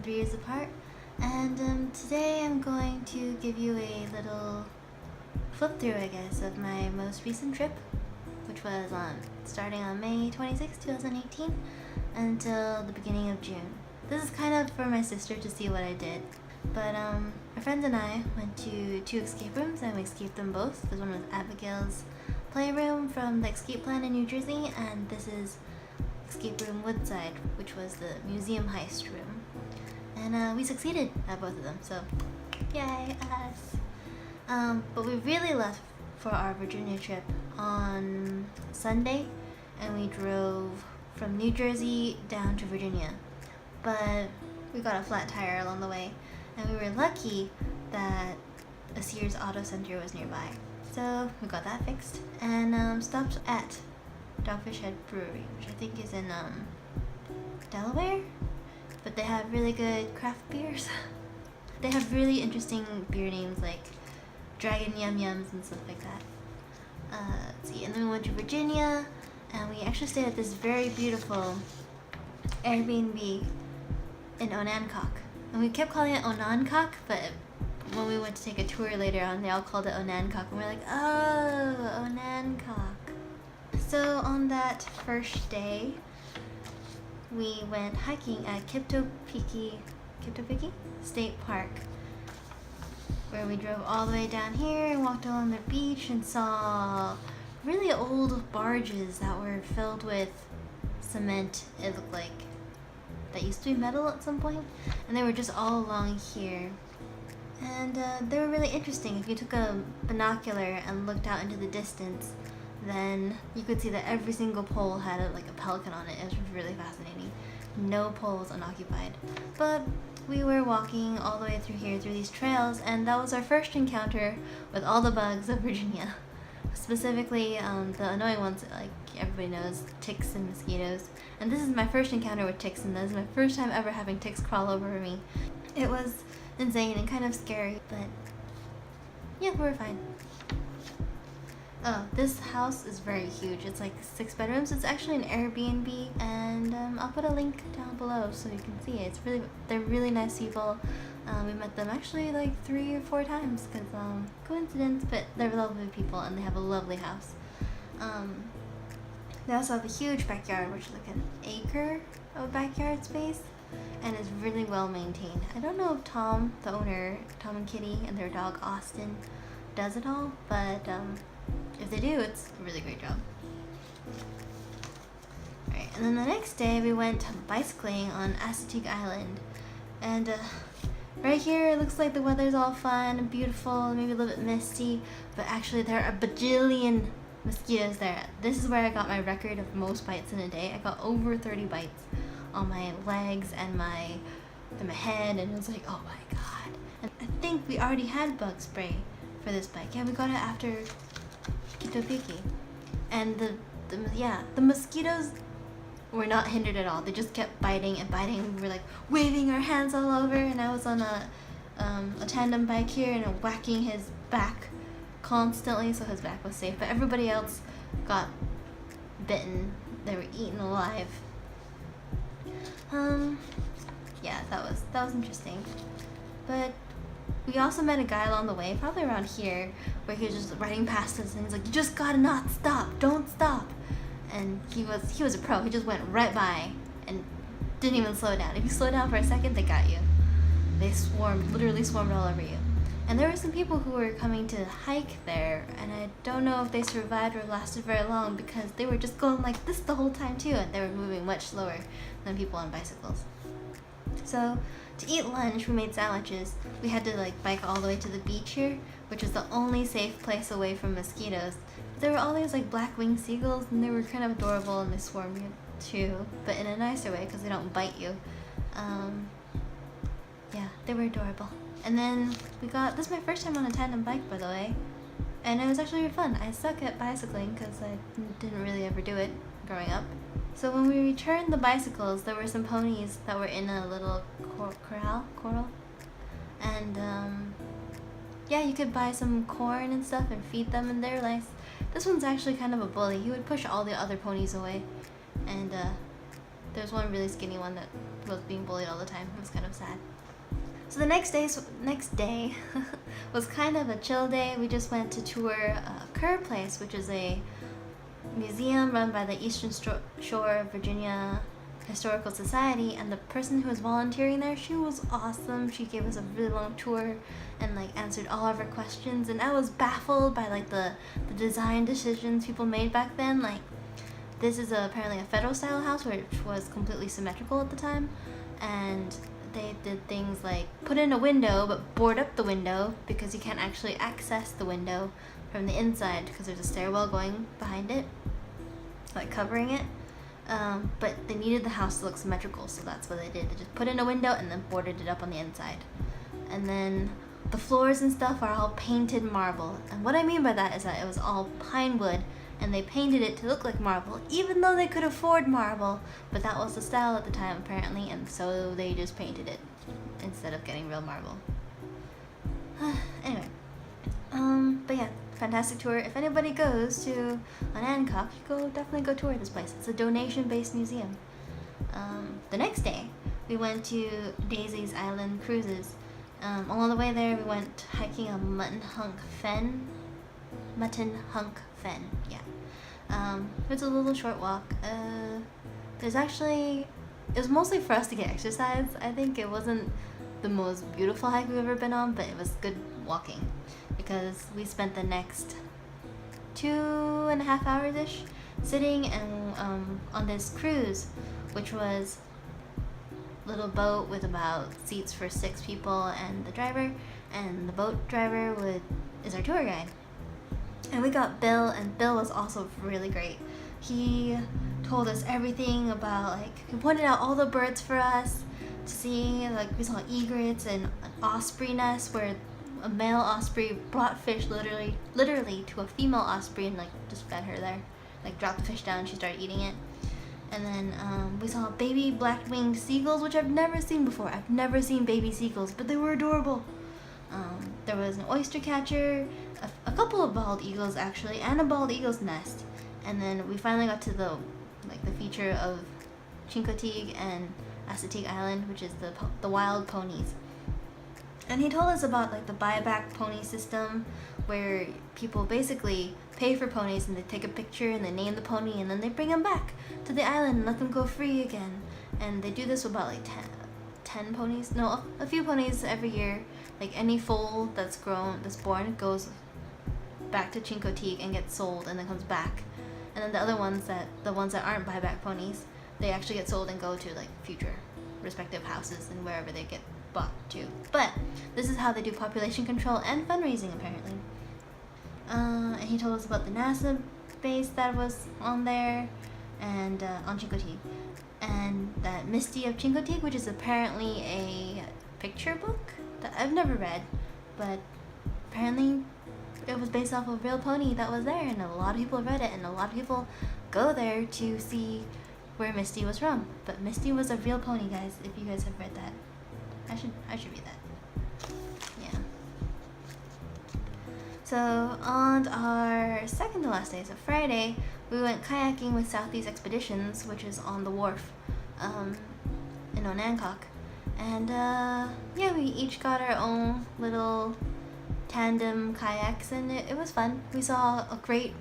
3 years apart, and today I'm going to give you a little flip through, I guess, of my most recent trip, which was starting on May 26, 2018 until the beginning of June. This is kind of for my sister to see what I did, but my friends and I went to 2 escape rooms and we escaped them both. This one was Abigail's playroom from the escape plan in New Jersey, and this is escape room Woodside, which was the museum heist room. And we succeeded at both of them, so yay us. But we really left for our Virginia trip on Sunday, and we drove from New Jersey down to Virginia. But we got a flat tire along the way, and we were lucky that a Sears Auto Center was nearby. So we got that fixed and stopped at Dogfish Head Brewery, which I think is in Delaware, but they have really good craft beers. They have really interesting beer names like Dragon Yum Yums and stuff like that. Let's see, and then we went to Virginia, and we actually stayed at this very beautiful Airbnb in Onancock. And we kept calling it Onancock, but when we went to take a tour later on, they all called it Onancock, and we're like, oh, Onancock. So on that first day, we went hiking at Kiptopiki State Park, where we drove all the way down here and walked along the beach and saw really old barges that were filled with cement, it looked like, that used to be metal at some point, and they were just all along here. And they were really interesting. If you took a binocular and looked out into the distance, then you could see that every single pole had like a pelican on it. It was really fascinating. No poles unoccupied. But we were walking all the way through here, through these trails, and that was our first encounter with all the bugs of Virginia. Specifically, the annoying ones, like everybody knows, ticks and mosquitoes. And this is my first encounter with ticks, and this is my first time ever having ticks crawl over me. It was insane and kind of scary, but yeah, we were fine. Oh, this house is very huge. It's like 6 bedrooms. It's actually an Airbnb, and I'll put a link down below so you can see it. They're really nice people. We met them actually like 3 or 4 times because coincidence, but they're lovely people and they have a lovely house. They also have a huge backyard, which is like an acre of backyard space, and is really well maintained. I don't know if Tom, the owner, Tom and Kitty, and their dog Austin does it all, but if they do, it's a really great job. Alright, and then the next day we went bicycling on Assateague Island, and right here it looks like the weather's all fun and beautiful, maybe a little bit misty, but actually there are a bajillion mosquitoes there. This is where I got my record of most bites in a day. I got over 30 bites on my legs and my head, and it was like, oh my god. And I think we already had bug spray for this bike. Yeah, we got it after Kitopiki. And the mosquitoes were not hindered at all. They just kept biting and biting. We were like waving our hands all over, and I was on a tandem bike here and whacking his back constantly so his back was safe, but everybody else got bitten. They were eaten alive. Yeah, that was interesting. But we also met a guy along the way, probably around here, where he was just riding past us and he's like, you just gotta not stop, don't stop. And he was a pro. He just went right by and didn't even slow down. If you slow down for a second, they got you. They literally swarmed all over you. And there were some people who were coming to hike there, and I don't know if they survived or lasted very long because they were just going like this the whole time too, and they were moving much slower than people on bicycles. So to eat lunch, we made sandwiches. We had to like bike all the way to the beach here, which is the only safe place away from mosquitoes. There were all these like black-winged seagulls, and they were kind of adorable, and they swarmed you too, but in a nicer way because they don't bite you. Yeah, they were adorable. And then this is my first time on a tandem bike, by the way, and it was actually really fun. I suck at bicycling because I didn't really ever do it growing up. So when we returned the bicycles, there were some ponies that were in a little corral, and yeah, you could buy some corn and stuff and feed them, and they're nice. This one's actually kind of a bully. He would push all the other ponies away, and There's one really skinny one that was being bullied all the time. It was kind of sad. So the next day was kind of a chill day. We just went to tour Kerr Place, which is a museum run by the Eastern Shore Virginia Historical Society, and the person who was volunteering there, she was awesome. She gave us a really long tour and like answered all of our questions, and I was baffled by like the design decisions people made back then. Like, this is apparently a federal style house which was completely symmetrical at the time, and they did things like put in a window but board up the window because you can't actually access the window from the inside because there's a stairwell going behind it, like covering it. But they needed the house to look symmetrical, so that's what they did. They just put in a window and then boarded it up on the inside. And then the floors and stuff are all painted marble. And what I mean by that is that it was all pine wood, and they painted it to look like marble, even though they could afford marble. But that was the style at the time, apparently, and so they just painted it instead of getting real marble. Anyway, but yeah, fantastic tour. If anybody goes to Hancock, definitely go tour this place. It's a donation-based museum. The next day, we went to Daisy's Island Cruises. Along the way there, we went hiking a Mutton Hunk Fen, yeah. It was a little short walk. It was mostly for us to get exercise. I think it wasn't the most beautiful hike we've ever been on, but it was good walking because we spent the next 2.5 hours-ish sitting and on this cruise, which was a little boat with about seats for 6 people and the driver, and the boat driver is our tour guide. And we got Bill, and Bill was also really great. He told us everything about, like, he pointed out all the birds for us to see. Like, we saw egrets and an osprey nest where a male osprey brought fish literally to a female osprey and like just fed her there. Like, dropped the fish down and she started eating it. And then we saw baby black-winged seagulls, which I've never seen before. I've never seen baby seagulls, but they were adorable. There was an oyster catcher, a couple of bald eagles actually, and a bald eagle's nest. And then we finally got to the feature of Chincoteague and Assateague Island, which is the wild ponies. And he told us about like the buyback pony system, where people basically pay for ponies and they take a picture and they name the pony and then they bring them back to the island and let them go free again. And they do this with about like 10 ponies, no, a few ponies every year. Like, any foal that's born goes back to Chincoteague and gets sold and then comes back. And then the ones that aren't buyback ponies, they actually get sold and go to like future respective houses and wherever they get bought to. But this is how they do population control and fundraising, apparently. And he told us about the NASA base that was on there and on Chincoteague, and that Misty of Chincoteague, which is apparently a picture book that I've never read, but apparently it was based off of a real pony that was there, and a lot of people read it, and a lot of people go there to see where Misty was from. But Misty was a real pony, guys, if you guys have read that. I should read that. Yeah. So on our second to last day, so Friday, we went kayaking with Southeast Expeditions, which is on the wharf in Onancock. And yeah, we each got our own little tandem kayaks, and it was fun. We saw a great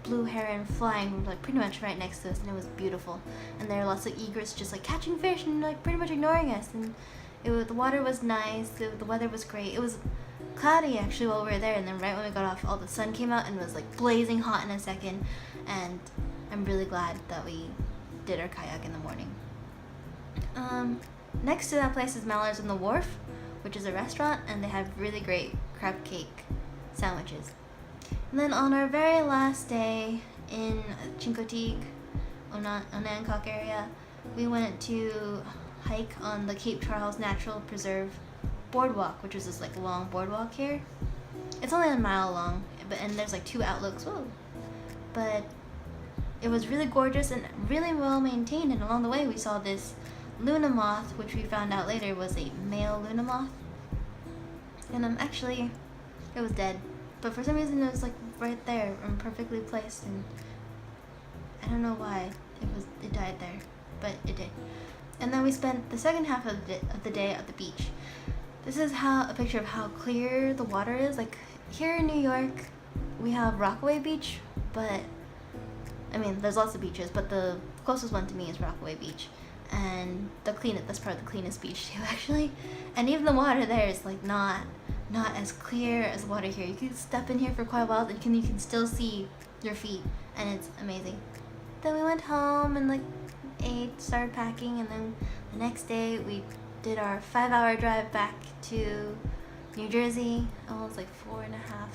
blue heron flying like pretty much right next to us, and it was beautiful. And there were lots of egrets just like catching fish and like pretty much ignoring us. And the water was nice, the weather was great. It was cloudy actually while we were there, and then right when we got off, all the sun came out and was like blazing hot in a second. And I'm really glad that we did our kayak in the morning. Next to that place is Mallard's on the Wharf, which is a restaurant, and they have really great crab cake sandwiches. And then on our very last day in Chincoteague, Onancock area, we went to hike on the Cape Charles Natural Preserve boardwalk, which is this like long boardwalk here. It's only a mile long, and there's like 2 outlooks. Whoa! But it was really gorgeous and really well maintained, and along the way we saw this Luna moth, which we found out later was a male Luna moth. And actually, it was dead. But for some reason it was like right there and perfectly placed, and I don't know why it died there. but it did. And then we spent the second half of the day at the beach. This is a picture of how clear the water is. Like here in New York, we have Rockaway Beach, but I mean, there's lots of beaches, but the closest one to me is Rockaway Beach, and that's probably the cleanest beach too, actually. And even the water there is like not as clear as the water here. You can step in here for quite a while, and you can still see your feet, and it's amazing. Then we went home and like ate, started packing, and then the next day we did our 5-hour drive back to New Jersey. Oh, it was like 4.5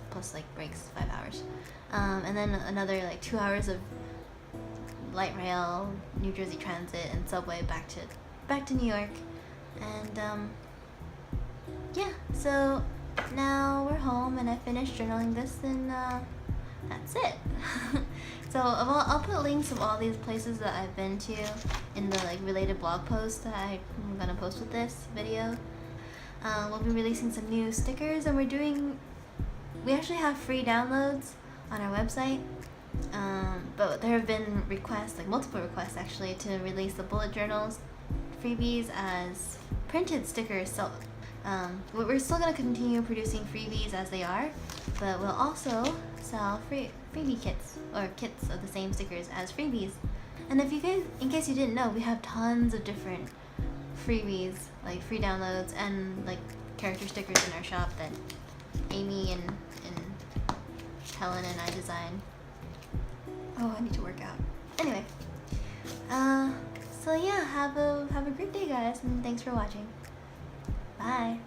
plus like breaks, 5 hours. And then another like 2 hours of light rail, New Jersey Transit, and subway back to New York. And yeah, so now we're home, and I finished journaling this, and that's it. So I'll put links of all these places that I've been to in the like related blog post that I'm gonna post with this video. We'll be releasing some new stickers, and we actually have free downloads on our website, but there have been requests, like multiple requests actually, to release the bullet journals freebies as printed stickers. So we're still going to continue producing freebies as they are, but we'll also sell freebie kits, or kits of the same stickers as freebies. And if you guys, in case you didn't know, we have tons of different freebies, like free downloads and like character stickers in our shop that Amy and Helen and I designed. Oh, I need to work out. Anyway, so yeah, have a great day, guys, and thanks for watching. Bye.